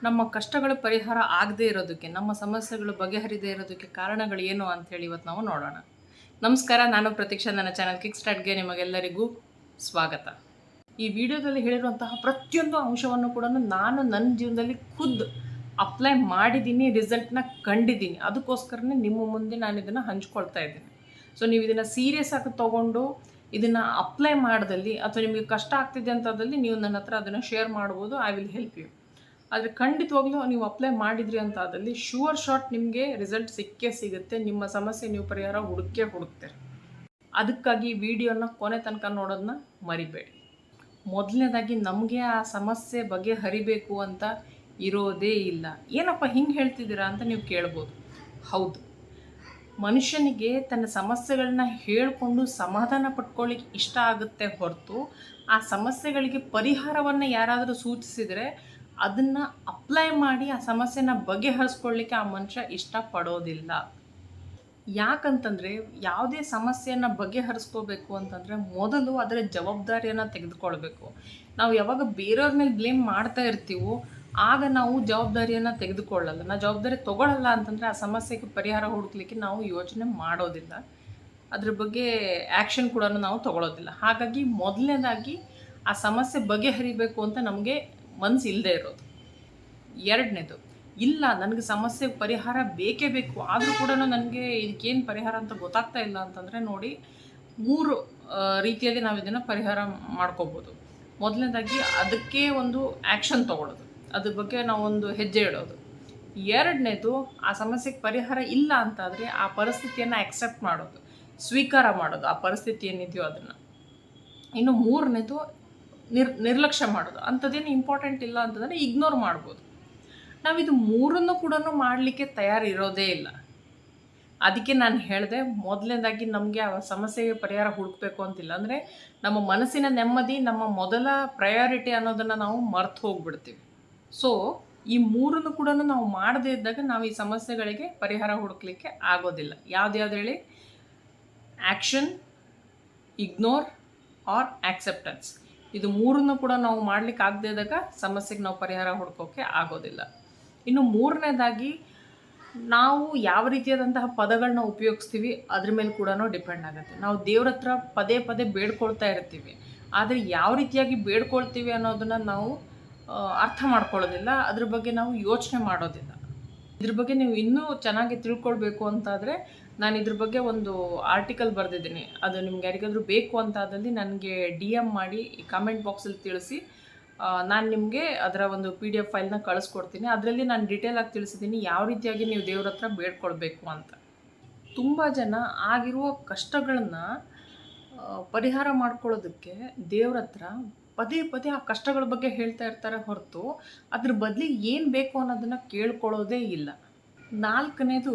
ನಮ್ಮ ಕಷ್ಟಗಳು ಪರಿಹಾರ ಆಗದೇ ಇರೋದಕ್ಕೆ, ನಮ್ಮ ಸಮಸ್ಯೆಗಳು ಬಗೆಹರಿದೇ ಇರೋದಕ್ಕೆ ಕಾರಣಗಳು ಏನು ಅಂಥೇಳಿ ಇವತ್ತು ನಾವು ನೋಡೋಣ. ನಮಸ್ಕಾರ, ನಾನು ಪ್ರತೀಕ್ಷಾ. ನನ್ನ ಚಾನಲ್ ಕಿಕ್ ಸ್ಟಾರ್ಟ್ಗೆ ನಿಮಗೆಲ್ಲರಿಗೂ ಸ್ವಾಗತ. ಈ ವಿಡಿಯೋದಲ್ಲಿ ಹೇಳಿರುವಂತಹ ಪ್ರತಿಯೊಂದು ಅಂಶವನ್ನು ಕೂಡ ನಾನು ನನ್ನ ಜೀವನದಲ್ಲಿ ಖುದ್ದು ಅಪ್ಲೈ ಮಾಡಿದ್ದೀನಿ, ರಿಸಲ್ಟ್ನ ಕಂಡಿದ್ದೀನಿ. ಅದಕ್ಕೋಸ್ಕರನೇ ನಿಮ್ಮ ಮುಂದೆ ನಾನು ಇದನ್ನು ಹಂಚ್ಕೊಳ್ತಾ ಇದ್ದೀನಿ. ಸೊ ನೀವು ಇದನ್ನು ಸೀರಿಯಸ್ ಆಗಿ ತೊಗೊಂಡು ಇದನ್ನು ಅಪ್ಲೈ ಮಾಡಿದಲ್ಲಿ ಅಥವಾ ನಿಮಗೆ ಕಷ್ಟ ಆಗ್ತಿದೆ ಅಂತದಲ್ಲಿ ನೀವು ನನ್ನ ಹತ್ರ ಅದನ್ನು ಶೇರ್ ಮಾಡ್ಬೋದು. I will help you. ಆದರೆ ಖಂಡಿತವಾಗ್ಲೂ ನೀವು ಅಪ್ಲೈ ಮಾಡಿದ್ರಿ ಅಂತ ಆದಲ್ಲಿ ಶೂರ್ ಶಾಟ್ ನಿಮಗೆ ರಿಸಲ್ಟ್ ಸಿಕ್ಕೇ ಸಿಗುತ್ತೆ. ನಿಮ್ಮ ಸಮಸ್ಯೆ ನೀವು ಪರಿಹಾರ ಹುಡುಕ್ತೀರಿ. ಅದಕ್ಕಾಗಿ ವಿಡಿಯೋನ ಕೊನೆ ತನಕ ನೋಡೋದನ್ನ ಮರಿಬೇಡಿ. ಮೊದಲನೇದಾಗಿ ನಮಗೆ ಆ ಸಮಸ್ಯೆ ಬಗೆಹರಿಬೇಕು ಅಂತ ಇರೋದೇ ಇಲ್ಲ. ಏನಪ್ಪ ಹಿಂಗೆ ಹೇಳ್ತಿದ್ದೀರಾ ಅಂತ ನೀವು ಕೇಳ್ಬೋದು. ಹೌದು, ಮನುಷ್ಯನಿಗೆ ತನ್ನ ಸಮಸ್ಯೆಗಳನ್ನ ಹೇಳಿಕೊಂಡು ಸಮಾಧಾನ ಪಟ್ಕೊಳ್ಳಿಕ್ಕೆ ಇಷ್ಟ ಆಗುತ್ತೆ ಹೊರತು ಆ ಸಮಸ್ಯೆಗಳಿಗೆ ಪರಿಹಾರವನ್ನು ಯಾರಾದರೂ ಸೂಚಿಸಿದರೆ ಅದನ್ನು ಅಪ್ಲೈ ಮಾಡಿ ಆ ಸಮಸ್ಯೆನ ಬಗೆಹರಿಸ್ಕೊಳ್ಳಿಕ್ಕೆ ಆ ಮನುಷ್ಯ ಇಷ್ಟಪಡೋದಿಲ್ಲ. ಯಾಕಂತಂದರೆ ಯಾವುದೇ ಸಮಸ್ಯೆಯನ್ನು ಬಗೆಹರಿಸ್ಕೋಬೇಕು ಅಂತಂದರೆ ಮೊದಲು ಅದರ ಜವಾಬ್ದಾರಿಯನ್ನು ತೆಗೆದುಕೊಳ್ಬೇಕು. ನಾವು ಯಾವಾಗ ಬೇರೆಯವ್ರ ಮೇಲೆ ಬ್ಲೇಮ್ ಮಾಡ್ತಾ ಇರ್ತೀವೋ ಆಗ ನಾವು ಜವಾಬ್ದಾರಿಯನ್ನು ತೆಗೆದುಕೊಳ್ಳಲ್ಲ. ನಾವು ಜವಾಬ್ದಾರಿ ತೊಗೊಳ್ಳಲ್ಲ ಅಂತಂದರೆ ಆ ಸಮಸ್ಯೆಗೆ ಪರಿಹಾರ ಹುಡುಕ್ಲಿಕ್ಕೆ ನಾವು ಯೋಚನೆ ಮಾಡೋದಿಲ್ಲ, ಅದ್ರ ಬಗ್ಗೆ ಆ್ಯಕ್ಷನ್ ಕೂಡ ನಾವು ತೊಗೊಳ್ಳೋದಿಲ್ಲ. ಹಾಗಾಗಿ ಮೊದಲನೇದಾಗಿ ಆ ಸಮಸ್ಯೆ ಬಗೆಹರಿಬೇಕು ಅಂತ ನಮಗೆ ಮನಸ್ಸು ಇಲ್ಲದೆ ಇರೋದು. ಎರಡನೇದು, ಇಲ್ಲ ನನಗೆ ಸಮಸ್ಯೆ ಪರಿಹಾರ ಬೇಕೇ ಬೇಕು, ಆದರೂ ಕೂಡ ನನಗೆ ಇದಕ್ಕೇನು ಪರಿಹಾರ ಅಂತ ಗೊತ್ತಾಗ್ತಾ ಇಲ್ಲ ಅಂತಂದರೆ ನೋಡಿ, 3 ರೀತಿಯಲ್ಲಿ ನಾವು ಇದನ್ನು ಪರಿಹಾರ ಮಾಡ್ಕೋಬೋದು. ಮೊದಲನೇದಾಗಿ ಅದಕ್ಕೆ ಒಂದು ಆ್ಯಕ್ಷನ್ ತೊಗೊಳ್ಳೋದು, ಅದ್ರ ಬಗ್ಗೆ ನಾವು ಒಂದು ಹೆಜ್ಜೆ ಇಡೋದು. ಎರಡನೇದು, ಆ ಸಮಸ್ಯೆಗೆ ಪರಿಹಾರ ಇಲ್ಲ ಅಂತಾದರೆ ಆ ಪರಿಸ್ಥಿತಿಯನ್ನು ಆಕ್ಸೆಪ್ಟ್ ಮಾಡೋದು, ಸ್ವೀಕಾರ ಮಾಡೋದು, ಆ ಪರಿಸ್ಥಿತಿ ಏನಿದೆಯೋ ಅದನ್ನು. ಇನ್ನು ಮೂರನೇದು, ನಿರ್ಲಕ್ಷ್ಯ ಮಾಡೋದು. ಅಂಥದ್ದೇನು ಇಂಪಾರ್ಟೆಂಟ್ ಇಲ್ಲ ಅಂತಂದರೆ ಇಗ್ನೋರ್ ಮಾಡ್ಬೋದು. ನಾವಿದು ಮೂರನ್ನು ಕೂಡ ಮಾಡಲಿಕ್ಕೆ ತಯಾರಿರೋದೇ ಇಲ್ಲ. ಅದಕ್ಕೆ ನಾನು ಹೇಳಿದೆ, ಮೊದಲನೇದಾಗಿ ನಮಗೆ ಆ ಸಮಸ್ಯೆಗೆ ಪರಿಹಾರ ಹುಡುಕಬೇಕು ಅಂತಿಲ್ಲ. ಅಂದರೆ ನಮ್ಮ ಮನಸ್ಸಿನ ನೆಮ್ಮದಿ ನಮ್ಮ ಮೊದಲ ಪ್ರಯಾರಿಟಿ ಅನ್ನೋದನ್ನು ನಾವು ಮರ್ತು ಹೋಗ್ಬಿಡ್ತೀವಿ. ಸೊ ಈ ಮೂರನ್ನು ಕೂಡ ನಾವು ಮಾಡದೇ ಇದ್ದಾಗ ನಾವು ಈ ಸಮಸ್ಯೆಗಳಿಗೆ ಪರಿಹಾರ ಹುಡುಕ್ಲಿಕ್ಕೆ ಆಗೋದಿಲ್ಲ. ಯಾವ್ದು ಹೇಳಿ? Action, ignore or acceptance. ಇದು ಮೂರನ್ನು ಕೂಡ ನಾವು ಮಾಡ್ಲಿಕ್ಕೆ ಆಗದೇ ಇದ್ದಾಗ ಸಮಸ್ಯೆಗೆ ನಾವು ಪರಿಹಾರ ಹುಡ್ಕೋಕ್ಕೆ ಆಗೋದಿಲ್ಲ. ಇನ್ನು ಮೂರನೇದಾಗಿ, ನಾವು ಯಾವ ರೀತಿಯಾದಂತಹ ಪದಗಳನ್ನ ಉಪಯೋಗಿಸ್ತೀವಿ ಅದ್ರ ಮೇಲೆ ಕೂಡ ಡಿಪೆಂಡ್ ಆಗುತ್ತೆ. ನಾವು ದೇವ್ರ ಹತ್ರ ಪದೇ ಪದೇ ಬೇಡ್ಕೊಳ್ತಾ ಇರ್ತೀವಿ, ಆದರೆ ಯಾವ ರೀತಿಯಾಗಿ ಬೇಡ್ಕೊಳ್ತೀವಿ ಅನ್ನೋದನ್ನು ನಾವು ಅರ್ಥ ಮಾಡ್ಕೊಳ್ಳೋದಿಲ್ಲ, ಅದ್ರ ಬಗ್ಗೆ ನಾವು ಯೋಚನೆ ಮಾಡೋದಿಲ್ಲ. ಇದ್ರ ಬಗ್ಗೆ ನೀವು ಇನ್ನೂ ಚೆನ್ನಾಗಿ ತಿಳ್ಕೊಳ್ಬೇಕು ಅಂತಾದರೆ ನಾನು ಇದ್ರ ಬಗ್ಗೆ ಒಂದು ಆರ್ಟಿಕಲ್ ಬರೆದಿದ್ದೀನಿ. ಅದು ನಿಮ್ಗೆ ಯಾರಿಗಾದರೂ ಬೇಕು ಅಂತಾದಲ್ಲಿ ನನಗೆ DM ಮಾಡಿ ಈ ಕಮೆಂಟ್ ಬಾಕ್ಸಲ್ಲಿ ತಿಳಿಸಿ. ನಾನು ನಿಮಗೆ ಅದರ ಒಂದು PDF ಫೈಲ್ನ ಕಳಿಸ್ಕೊಡ್ತೀನಿ. ಅದರಲ್ಲಿ ನಾನು ಡೀಟೇಲಾಗಿ ತಿಳಿಸಿದ್ದೀನಿ ಯಾವ ರೀತಿಯಾಗಿ ನೀವು ದೇವ್ರ ಹತ್ರ ಬೇಡ್ಕೊಳ್ಬೇಕು ಅಂತ. ತುಂಬ ಜನ ಆಗಿರುವ ಕಷ್ಟಗಳನ್ನು ಪರಿಹಾರ ಮಾಡ್ಕೊಳ್ಳೋದಕ್ಕೆ ದೇವ್ರ ಹತ್ರ ಪದೇ ಪದೇ ಆ ಕಷ್ಟಗಳ ಬಗ್ಗೆ ಹೇಳ್ತಾ ಇರ್ತಾರೆ ಹೊರತು ಅದ್ರ ಬದಲಿಗೆ ಏನು ಬೇಕು ಅನ್ನೋದನ್ನು ಕೇಳ್ಕೊಳ್ಳೋದೇ ಇಲ್ಲ. ನಾಲ್ಕನೇದು,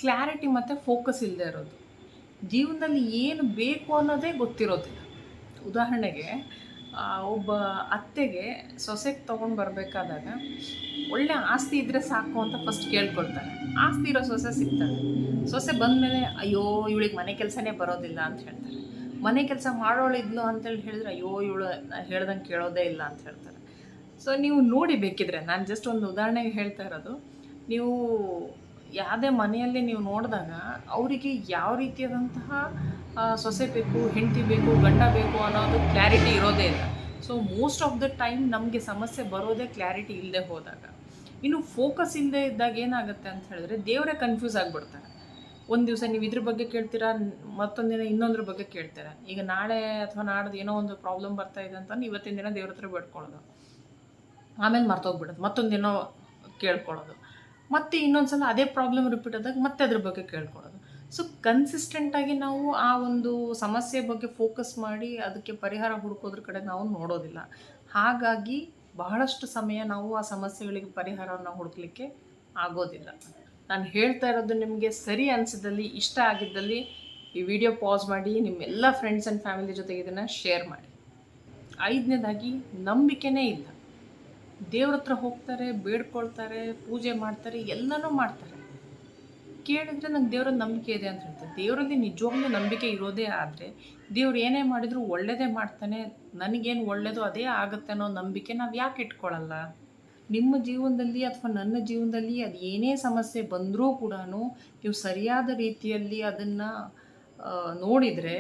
ಕ್ಲಾರಿಟಿ ಮತ್ತು ಫೋಕಸ್ ಇಲ್ಲದೆ ಇರೋದು. ಜೀವನದಲ್ಲಿ ಏನು ಬೇಕು ಅನ್ನೋದೇ ಗೊತ್ತಿರೋದಿಲ್ಲ. ಉದಾಹರಣೆಗೆ, ಒಬ್ಬ ಅತ್ತೆಗೆ ಸೊಸೆಗೆ ತೊಗೊಂಡು ಬರಬೇಕಾದಾಗ ಒಳ್ಳೆ ಆಸ್ತಿ ಇದ್ದರೆ ಸಾಕು ಅಂತ ಫಸ್ಟ್ ಕೇಳ್ಕೊಳ್ತಾರೆ. ಆಸ್ತಿ ಇರೋ ಸೊಸೆ ಸಿಗ್ತಾರೆ. ಸೊಸೆ ಬಂದಮೇಲೆ ಅಯ್ಯೋ ಇವಳಿಗೆ ಮನೆ ಕೆಲಸನೇ ಬರೋದಿಲ್ಲ ಅಂತ ಹೇಳ್ತಾರೆ. ಮನೆ ಕೆಲಸ ಮಾಡೋಳಿದ್ಲು ಅಂತೇಳಿ ಹೇಳಿದ್ರೆ ಅಯ್ಯೋ ಇವಳು ಹೇಳ್ದಂಗೆ ಕೇಳೋದೇ ಇಲ್ಲ ಅಂತ ಹೇಳ್ತಾರೆ. ಸೊ ನೀವು ನೋಡಿ, ಬೇಕಿದ್ರೆ ನಾನು ಜಸ್ಟ್ ಒಂದು ಉದಾಹರಣೆಗೆ ಹೇಳ್ತಾ ಇರೋದು, ನೀವು ಯಾವುದೇ ಮನೆಯಲ್ಲಿ ನೀವು ನೋಡಿದಾಗ ಅವರಿಗೆ ಯಾವ ರೀತಿಯಾದಂತಹ ಸೊಸೆ ಬೇಕು, ಹೆಂಡತಿ ಬೇಕು, ಗಂಡ ಬೇಕು ಅನ್ನೋದು ಕ್ಲಾರಿಟಿ ಇರೋದೇ ಇಲ್ಲ. So most of the time ನಮಗೆ ಸಮಸ್ಯೆ ಬರೋದೇ ಕ್ಲಾರಿಟಿ ಇಲ್ಲದೆ ಹೋದಾಗ. ಇನ್ನು ಫೋಕಸ್ ಇಲ್ಲದೆ ಇದ್ದಾಗ ಏನಾಗುತ್ತೆ ಅಂತ ಹೇಳಿದ್ರೆ ದೇವರೇ ಕನ್ಫ್ಯೂಸ್ ಆಗಿಬಿಡ್ತಾರೆ. ಒಂದು ದಿವಸ ನೀವು ಇದ್ರ ಬಗ್ಗೆ ಕೇಳ್ತೀರಾ, ಮತ್ತೊಂದು ದಿನ ಇನ್ನೊಂದ್ರ ಬಗ್ಗೆ ಕೇಳ್ತೀರಾ. ಈಗ ನಾಳೆ ಅಥವಾ ನಾಡ್ದು ಏನೋ ಒಂದು ಪ್ರಾಬ್ಲಮ್ ಬರ್ತಾ ಇದೆ ಅಂತಂದು ಇವತ್ತಿನ ದಿನ ದೇವ್ರ ಹತ್ರ ಬೇಡ್ಕೊಳ್ಳೋದು, ಆಮೇಲೆ ಮರ್ತೋಗ್ಬಿಡೋದು, ಮತ್ತೊಂದೇನೋ ಕೇಳ್ಕೊಳ್ಳೋದು, ಮತ್ತೆ ಇನ್ನೊಂದು ಸಲ ಅದೇ ಪ್ರಾಬ್ಲಮ್ ರಿಪೀಟ್ ಆದಾಗ ಮತ್ತೆ ಅದ್ರ ಬಗ್ಗೆ ಕೇಳ್ಕೊಳ್ಳೋದು. ಸೊ ಕನ್ಸಿಸ್ಟೆಂಟಾಗಿ ನಾವು ಆ ಒಂದು ಸಮಸ್ಯೆ ಬಗ್ಗೆ ಫೋಕಸ್ ಮಾಡಿ ಅದಕ್ಕೆ ಪರಿಹಾರ ಹುಡುಕೋದ್ರ ಕಡೆ ನಾವು ನೋಡೋದಿಲ್ಲ. ಹಾಗಾಗಿ ಬಹಳಷ್ಟು ಸಮಯ ನಾವು ಆ ಸಮಸ್ಯೆಗಳಿಗೆ ಪರಿಹಾರವನ್ನು ಹುಡುಕ್ಲಿಕ್ಕೆ ಆಗೋದಿಲ್ಲ. ನಾನು ಹೇಳ್ತಾ ಇರೋದು ನಿಮಗೆ ಸರಿ ಅನಿಸಿದಲ್ಲಿ, ಇಷ್ಟ ಆಗಿದ್ದಲ್ಲಿ ಈ ವಿಡಿಯೋ ಪಾಸ್ ಮಾಡಿ ನಿಮ್ಮೆಲ್ಲ ಫ್ರೆಂಡ್ಸ್ ಆ್ಯಂಡ್ ಫ್ಯಾಮಿಲಿ ಜೊತೆಗೆ ಇದನ್ನು ಶೇರ್ ಮಾಡಿ. 5ನೇದಾಗಿ, ನಂಬಿಕೆನೇ ಇಲ್ಲ. ದೇವ್ರ ಹತ್ರ ಹೋಗ್ತಾರೆ, ಬೇಡ್ಕೊಳ್ತಾರೆ, ಪೂಜೆ ಮಾಡ್ತಾರೆ, ಎಲ್ಲನೂ ಮಾಡ್ತಾರೆ. ಕೇಳಿದರೆ ನಂಗೆ ದೇವ್ರ ನಂಬಿಕೆ ಇದೆ ಅಂತ ಹೇಳ್ತಾರೆ. ದೇವರಲ್ಲಿ ನಿಜವಾಗ್ಲೂ ನಂಬಿಕೆ ಇರೋದೇ ಆದರೆ ದೇವ್ರು ಏನೇ ಮಾಡಿದರೂ ಒಳ್ಳೆಯದೇ ಮಾಡ್ತಾನೆ, ನನಗೇನು ಒಳ್ಳೆಯದು ಅದೇ ಆಗುತ್ತೆ ಅನ್ನೋ ನಂಬಿಕೆ ನಾವು ಯಾಕೆ ಇಟ್ಕೊಳ್ಳಲ್ಲ? ನಿಮ್ಮ ಜೀವನದಲ್ಲಿ ಅಥವಾ ನನ್ನ ಜೀವನದಲ್ಲಿ ಅದು ಏನೇ ಸಮಸ್ಯೆ ಬಂದರೂ ಕೂಡ ನೀವು ಸರಿಯಾದ ರೀತಿಯಲ್ಲಿ ಅದನ್ನು ನೋಡಿದರೆ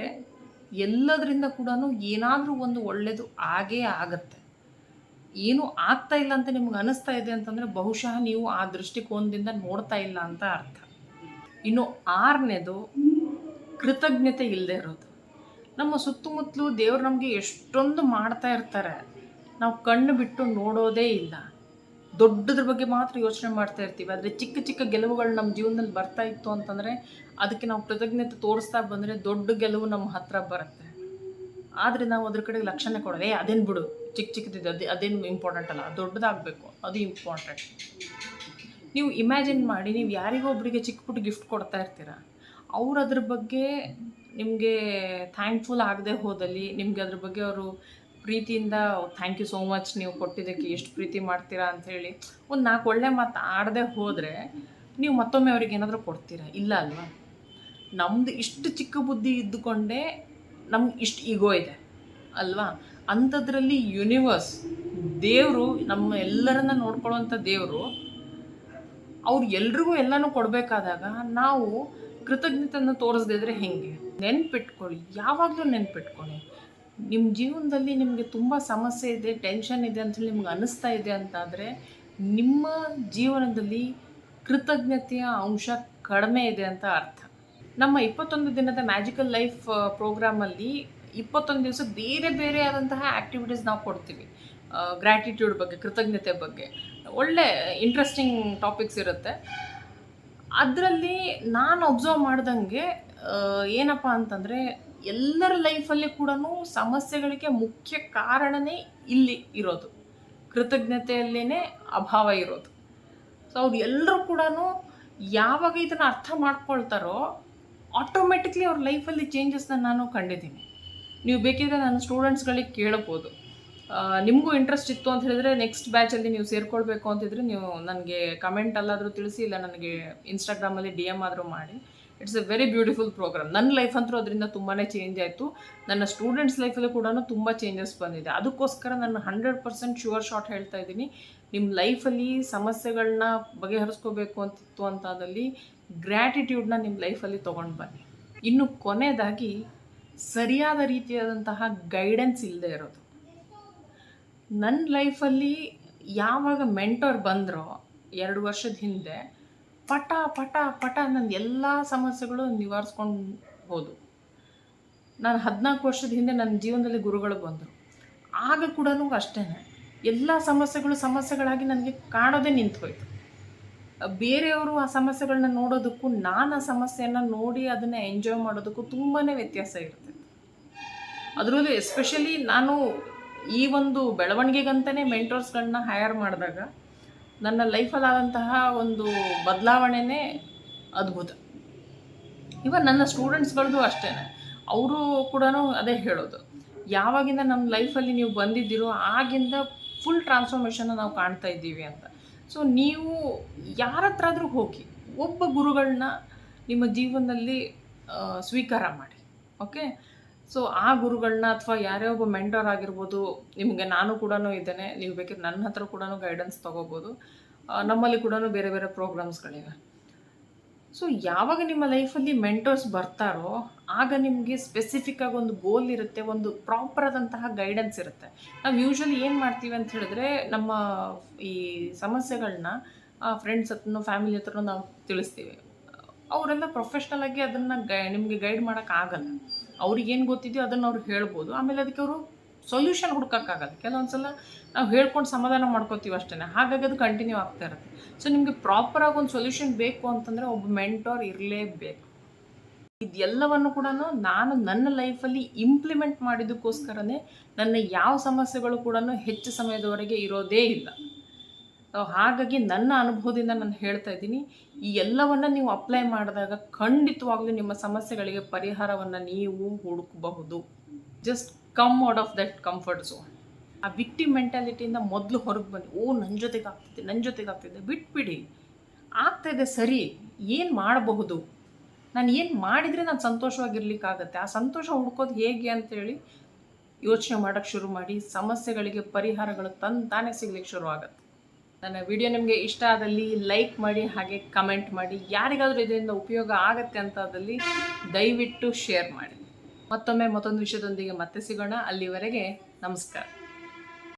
ಎಲ್ಲದರಿಂದ ಕೂಡ ಏನಾದರೂ ಒಂದು ಒಳ್ಳೆಯದು ಆಗೇ ಆಗತ್ತೆ. ಏನೂ ಆಗ್ತಾ ಇಲ್ಲ ಅಂತ ನಿಮ್ಗೆ ಅನಿಸ್ತಾ ಇದೆ ಅಂತಂದರೆ ಬಹುಶಃ ನೀವು ಆ ದೃಷ್ಟಿಕೋನದಿಂದ ನೋಡ್ತಾ ಇಲ್ಲ ಅಂತ ಅರ್ಥ. ಇನ್ನು 6ನೇದು ಕೃತಜ್ಞತೆ ಇಲ್ಲದೆ ಇರೋದು. ನಮ್ಮ ಸುತ್ತಮುತ್ತಲೂ ದೇವ್ರು ನಮಗೆ ಎಷ್ಟೊಂದು ಮಾಡ್ತಾ ಇರ್ತಾರೆ, ನಾವು ಕಣ್ಣು ಬಿಟ್ಟು ನೋಡೋದೇ ಇಲ್ಲ. ದೊಡ್ಡದ್ರ ಬಗ್ಗೆ ಮಾತ್ರ ಯೋಚನೆ ಮಾಡ್ತಾ ಇರ್ತೀವಿ. ಆದರೆ ಚಿಕ್ಕ ಚಿಕ್ಕ ಗೆಲುವುಗಳು ನಮ್ಮ ಜೀವನದಲ್ಲಿ ಬರ್ತಾ ಇತ್ತು ಅಂತಂದರೆ ಅದಕ್ಕೆ ನಾವು ಕೃತಜ್ಞತೆ ತೋರಿಸ್ತಾ ಬಂದರೆ ದೊಡ್ಡ ಗೆಲುವು ನಮ್ಮ ಹತ್ರ ಬರುತ್ತೆ. ಆದರೆ ನಾವು ಅದ್ರ ಕಡೆ ಲಕ್ಷಣ ಕೊಡೋದು, ಅದೇನು ಬಿಡು, ಚಿಕ್ಕ ಚಿಕ್ಕದಿದೆ, ಅದೇನು ಇಂಪಾರ್ಟೆಂಟ್ ಅಲ್ಲ, ದೊಡ್ಡದಾಗಬೇಕು, ಅದು ಇಂಪಾರ್ಟೆಂಟ್. ನೀವು ಇಮ್ಯಾಜಿನ್ ಮಾಡಿ, ನೀವು ಯಾರಿಗೋ ಒಬ್ಬರಿಗೆ ಚಿಕ್ಕ ಪುಟ್ಟ ಗಿಫ್ಟ್ ಕೊಡ್ತಾ ಇರ್ತೀರ, ಅವ್ರು ಅದ್ರ ಬಗ್ಗೆ ನಿಮಗೆ ಥ್ಯಾಂಕ್ಫುಲ್ ಆಗದೆ ಹೋದಲ್ಲಿ, ನಿಮಗೆ ಅದ್ರ ಬಗ್ಗೆ ಅವರು ಪ್ರೀತಿಯಿಂದ ಥ್ಯಾಂಕ್ ಯು ಸೋ ಮಚ್, ನೀವು ಕೊಟ್ಟಿದ್ದಕ್ಕೆ ಎಷ್ಟು ಪ್ರೀತಿ ಮಾಡ್ತೀರಾ ಅಂಥೇಳಿ ಒಂದು 4 ಒಳ್ಳೆ ಮಾತು ಆಡದೆ ಹೋದರೆ ನೀವು ಮತ್ತೊಮ್ಮೆ ಅವ್ರಿಗೆ ಏನಾದರೂ ಕೊಡ್ತೀರಾ? ಇಲ್ಲ ಅಲ್ವಾ? ನಮ್ಮದು ಇಷ್ಟು ಚಿಕ್ಕ ಬುದ್ಧಿ ಇದ್ದುಕೊಂಡೇ ನಮ್ಗೆ ಇಷ್ಟು ಈಗೋ ಇದೆ ಅಲ್ವಾ? ಅಂಥದ್ರಲ್ಲಿ ಯೂನಿವರ್ಸ್ ದೇವರು, ನಮ್ಮ ಎಲ್ಲರನ್ನ ನೋಡ್ಕೊಳ್ಳೋವಂಥ ದೇವರು, ಅವ್ರು ಎಲ್ರಿಗೂ ಎಲ್ಲನೂ ಕೊಡಬೇಕಾದಾಗ ನಾವು ಕೃತಜ್ಞತೆಯನ್ನು ತೋರಿಸದಿದ್ರೆ ಹೆಂಗೆ? ನೆನ್ಪಿಟ್ಕೊಳ್ಳಿ, ಯಾವಾಗಲೂ ನೆನ್ಪಿಟ್ಕೊಳ್ಳಿ, ನಿಮ್ಮ ಜೀವನದಲ್ಲಿ ನಿಮಗೆ ತುಂಬ ಸಮಸ್ಯೆ ಇದೆ, ಟೆನ್ಷನ್ ಇದೆ ಅಂಥೇಳಿ ನಿಮ್ಗೆ ಅನ್ನಿಸ್ತಾ ಇದೆ ಅಂತಾದರೆ ನಿಮ್ಮ ಜೀವನದಲ್ಲಿ ಕೃತಜ್ಞತೆಯ ಅಂಶ ಕಡಿಮೆ ಇದೆ ಅಂತ ಅರ್ಥ. ನಮ್ಮ 21 ದಿನದ ಮ್ಯಾಜಿಕಲ್ ಲೈಫ್ ಪ್ರೋಗ್ರಾಮಲ್ಲಿ 21 ದಿವಸ ಬೇರೆ ಬೇರೆ ಆದಂತಹ ಆ್ಯಕ್ಟಿವಿಟೀಸ್ ನಾವು ಕೊಡ್ತೀವಿ. ಗ್ರ್ಯಾಟಿಟ್ಯೂಡ್ ಬಗ್ಗೆ, ಕೃತಜ್ಞತೆ ಬಗ್ಗೆ ಒಳ್ಳೆ ಇಂಟ್ರೆಸ್ಟಿಂಗ್ ಟಾಪಿಕ್ಸ್ ಇರುತ್ತೆ. ಅದರಲ್ಲಿ ನಾನು ಅಬ್ಸರ್ವ್ ಮಾಡ್ದಂಗೆ ಏನಪ್ಪ ಅಂತಂದರೆ, ಎಲ್ಲರ ಲೈಫಲ್ಲಿ ಕೂಡ ಸಮಸ್ಯೆಗಳಿಗೆ ಮುಖ್ಯ ಕಾರಣನೇ ಇಲ್ಲಿ ಇರೋದು, ಕೃತಜ್ಞತೆಯಲ್ಲೇ ಅಭಾವ ಇರೋದು. ಸೊ ಅವ್ರು ಎಲ್ಲರೂ ಕೂಡ ಯಾವಾಗ ಇದನ್ನು ಅರ್ಥ ಮಾಡ್ಕೊಳ್ತಾರೋ ಆಟೋಮೆಟಿಕ್ಲಿ ಅವ್ರ ಲೈಫಲ್ಲಿ ಚೇಂಜಸ್ನ ನಾನು ಕಂಡಿದ್ದೀನಿ. ನೀವು ಬೇಕಿದ್ರೆ ನನ್ನ ಸ್ಟೂಡೆಂಟ್ಸ್ಗಳಿಗೆ ಕೇಳ್ಬೋದು. ನಿಮಗೂ ಇಂಟ್ರೆಸ್ಟ್ ಇತ್ತು ಅಂತ ಹೇಳಿದ್ರೆ ನೆಕ್ಸ್ಟ್ ಬ್ಯಾಚಲ್ಲಿ ನೀವು ಸೇರ್ಕೊಳ್ಬೇಕು ಅಂತಿದ್ರೆ ನೀವು ನನಗೆ ಕಮೆಂಟ್ ಅಲ್ಲಾದರೂ ತಿಳಿಸಿ, ಇಲ್ಲ ನನಗೆ ಇನ್ಸ್ಟಾಗ್ರಾಮಲ್ಲಿ DM ಆದರೂ ಮಾಡಿ. It's a very beautiful program. ನನ್ನ ಲೈಫ್ ಅಂತೂ ಅದರಿಂದ ತುಂಬಾ ಚೇಂಜ್ ಆಯಿತು. ನನ್ನ ಸ್ಟೂಡೆಂಟ್ಸ್ ಲೈಫಲ್ಲೂ ಕೂಡ ತುಂಬ ಚೇಂಜಸ್ ಬಂದಿದೆ. ಅದಕ್ಕೋಸ್ಕರ ನಾನು 100% ಶ್ಯೂರ್ ಶಾಟ್ ಹೇಳ್ತಾ ಇದ್ದೀನಿ, ನಿಮ್ಮ ಲೈಫಲ್ಲಿ ಸಮಸ್ಯೆಗಳನ್ನ ಬಗೆಹರಿಸ್ಕೋಬೇಕು ಅಂತಿತ್ತು ಅಂತಾದಲ್ಲಿ ಗ್ರ್ಯಾಟಿಟ್ಯೂಡ್ನ ನಿಮ್ಮ ಲೈಫಲ್ಲಿ ತೊಗೊಂಡು ಬನ್ನಿ. ಇನ್ನು ಕೊನೆಯದಾಗಿ ಸರಿಯಾದ ರೀತಿಯಾದಂತಹ ಗೈಡೆನ್ಸ್ ಇಲ್ಲದೆ ಇರೋದು. ನನ್ನ ಲೈಫಲ್ಲಿ ಯಾವಾಗ ಮೆಂಟೋರ್ ಬಂದರೋ 2 ವರ್ಷದ ಹಿಂದೆ, ಪಟ ಪಟ ಪಟ ನನ್ನ ಎಲ್ಲ ಸಮಸ್ಯೆಗಳು ನಿವಾರಿಸ್ಕೊಂಡು ಹೋದು. ನಾನು 14 ವರ್ಷದ ಹಿಂದೆ ನನ್ನ ಜೀವನದಲ್ಲಿ ಗುರುಗಳು ಬಂದರು. ಆಗ ಕೂಡ ಅಷ್ಟೇ, ಎಲ್ಲ ಸಮಸ್ಯೆಗಳಾಗಿ ನನಗೆ ಕಾಣೋದೇ ನಿಂತು ಹೋಯಿತು. ಬೇರೆಯವರು ಆ ಸಮಸ್ಯೆಗಳನ್ನ ನೋಡೋದಕ್ಕೂ ನಾನು ಆ ಸಮಸ್ಯೆಯನ್ನು ನೋಡಿ ಅದನ್ನು ಎಂಜಾಯ್ ಮಾಡೋದಕ್ಕೂ ತುಂಬಾ ವ್ಯತ್ಯಾಸ ಇರುತ್ತೆ. ಅದರಲ್ಲೂ ಎಸ್ಪೆಷಲಿ ನಾನು ಈ ಒಂದು ಬೆಳವಣಿಗೆಗಂತಲೇ ಮೆಂಟೋರ್ಸ್ಗಳನ್ನ ಹೈಯರ್ ಮಾಡಿದಾಗ ನನ್ನ ಲೈಫಲ್ಲಾದಂತಹ ಒಂದು ಬದಲಾವಣೆನೇ ಅದ್ಭುತ. ಇವನ್ ನನ್ನ ಸ್ಟೂಡೆಂಟ್ಸ್ಗಳದ್ದು ಅಷ್ಟೇ, ಅವರು ಕೂಡ ಅದೇ ಹೇಳೋದು, ಯಾವಾಗಿಂದ ನಮ್ಮ ಲೈಫಲ್ಲಿ ನೀವು ಬಂದಿದ್ದೀರೋ ಆಗಿಂದ ಫುಲ್ ಟ್ರಾನ್ಸ್ಫಾರ್ಮೇಷನ್ನ ನಾವು ಕಾಣ್ತಾ ಇದ್ದೀವಿ ಅಂತ. ಸೊ ನೀವು ಯಾರ ಹತ್ರ ಆದರೂ ಹೋಗಿ ಒಬ್ಬ ಗುರುಗಳನ್ನ ನಿಮ್ಮ ಜೀವನದಲ್ಲಿ ಸ್ವೀಕಾರ ಮಾಡಿ. ಓಕೆ, ಸೊ ಆ ಗುರುಗಳನ್ನ ಅಥವಾ ಯಾರೇ ಒಬ್ಬ ಮೆಂಟೋರ್ ಆಗಿರ್ಬೋದು, ನಿಮಗೆ ನಾನು ಕೂಡ ಇದ್ದೇನೆ, ನೀವು ಬೇಕಿದ್ರೆ ನನ್ನ ಹತ್ರ ಕೂಡ ಗೈಡೆನ್ಸ್ ತೊಗೋಬೋದು. ನಮ್ಮಲ್ಲಿ ಕೂಡ ಬೇರೆ ಬೇರೆ ಪ್ರೋಗ್ರಾಮ್ಸ್ಗಳಿವೆ. ಸೊ ಯಾವಾಗ ನಿಮ್ಮ ಲೈಫಲ್ಲಿ ಮೆಂಟೋರ್ಸ್ ಬರ್ತಾರೋ ಆಗ ನಿಮಗೆ ಸ್ಪೆಸಿಫಿಕ್ಕಾಗಿ ಒಂದು ಗೋಲ್ ಇರುತ್ತೆ, ಒಂದು ಪ್ರಾಪರ್ ಆದಂತಹ ಗೈಡೆನ್ಸ್ ಇರುತ್ತೆ. ನಾವು ಯೂಶ್ವಲಿ ಏನು ಮಾಡ್ತೀವಿ ಅಂತ ಹೇಳಿದ್ರೆ, ನಮ್ಮ ಈ ಸಮಸ್ಯೆಗಳನ್ನ ಫ್ರೆಂಡ್ಸ್ ಹತ್ರನೋ ಫ್ಯಾಮಿಲಿ ಹತ್ರನೋ ನಾವು ತಿಳಿಸ್ತೀವಿ. ಅವರೆಲ್ಲ ಪ್ರೊಫೆಷ್ನಲಾಗಿ ಅದನ್ನು ನಿಮಗೆ ಗೈಡ್ ಮಾಡೋಕ್ಕಾಗಲ್ಲ. ಅವ್ರಿಗೇನು ಗೊತ್ತಿದೆಯೋ ಅದನ್ನು ಅವ್ರು ಹೇಳ್ಬೋದು, ಆಮೇಲೆ ಅದಕ್ಕೆ ಅವರು ಸೊಲ್ಯೂಷನ್ ಹುಡ್ಕೋಕ್ಕಾಗಲ್ಲ. ಕೆಲವೊಂದು ಸಲ ನಾವು ಹೇಳ್ಕೊಂಡು ಸಮಾಧಾನ ಮಾಡ್ಕೋತೀವಿ ಅಷ್ಟೇ, ಹಾಗಾಗಿ ಅದು ಕಂಟಿನ್ಯೂ ಆಗ್ತಾ ಇರುತ್ತೆ. ಸೊ ನಿಮಗೆ ಪ್ರಾಪರಾಗಿ ಒಂದು ಸೊಲ್ಯೂಷನ್ ಬೇಕು ಅಂತಂದರೆ ಒಬ್ಬ ಮೆಂಟೋರ್ ಇರಲೇಬೇಕು. ಇದೆಲ್ಲವನ್ನು ಕೂಡ ನಾನು ನನ್ನ ಲೈಫಲ್ಲಿ ಇಂಪ್ಲಿಮೆಂಟ್ ಮಾಡಿದ್ದಕ್ಕೋಸ್ಕರನೇ ನನ್ನ ಯಾವ ಸಮಸ್ಯೆಗಳು ಕೂಡ ಹೆಚ್ಚು ಸಮಯದವರೆಗೆ ಇರೋದೇ ಇಲ್ಲ. ಹಾಗಾಗಿ ನನ್ನ ಅನುಭವದಿಂದ ನಾನು ಹೇಳ್ತಾ ಇದ್ದೀನಿ, ಈ ಎಲ್ಲವನ್ನು ನೀವು ಅಪ್ಲೈ ಮಾಡಿದಾಗ ಖಂಡಿತವಾಗ್ಲೂ ನಿಮ್ಮ ಸಮಸ್ಯೆಗಳಿಗೆ ಪರಿಹಾರವನ್ನು ನೀವು ಹುಡುಕಬಹುದು. Just come out of that comfort zone. ಆ ವಿಕ್ಟಿಮ್ ಮೆಂಟಾಲಿಟಿಯಿಂದ ಮೊದಲು ಹೊರಗೆ ಬನ್ನಿ. ನನ್ನ ಜೊತೆಗೆ ಆಗ್ತಿದೆ, ಬಿಟ್ಬಿಡಿ. ಆಗ್ತಾಯಿದೆ ಸರಿ, ಏನು ಮಾಡಬಹುದು, ನಾನು ಏನು ಮಾಡಿದರೆ ನಾನು ಸಂತೋಷವಾಗಿರ್ಲಿಕ್ಕಾಗತ್ತೆ, ಆ ಸಂತೋಷ ಹುಡ್ಕೋದು ಹೇಗೆ ಅಂತೇಳಿ ಯೋಚನೆ ಮಾಡೋಕ್ಕೆ ಶುರು ಮಾಡಿ. ಸಮಸ್ಯೆಗಳಿಗೆ ಪರಿಹಾರಗಳು ತಾನೇ ಸಿಗ್ಲಿಕ್ಕೆ ಶುರು ಆಗುತ್ತೆ. ನನ್ನ ವಿಡಿಯೋ ನಿಮಗೆ ಇಷ್ಟ ಆದಲ್ಲಿ ಲೈಕ್ ಮಾಡಿ, ಹಾಗೆ ಕಮೆಂಟ್ ಮಾಡಿ. ಯಾರಿಗಾದರೂ ಇದರಿಂದ ಉಪಯೋಗ ಆಗತ್ತೆ ಅಂತಾದಲ್ಲಿ ದಯವಿಟ್ಟು ಶೇರ್ ಮಾಡಿ. ಮತ್ತೊಮ್ಮೆ ಮತ್ತೊಂದು ವಿಷಯದೊಂದಿಗೆ ಮತ್ತೆ ಸಿಗೋಣ. ಅಲ್ಲಿವರೆಗೆ ನಮಸ್ಕಾರ.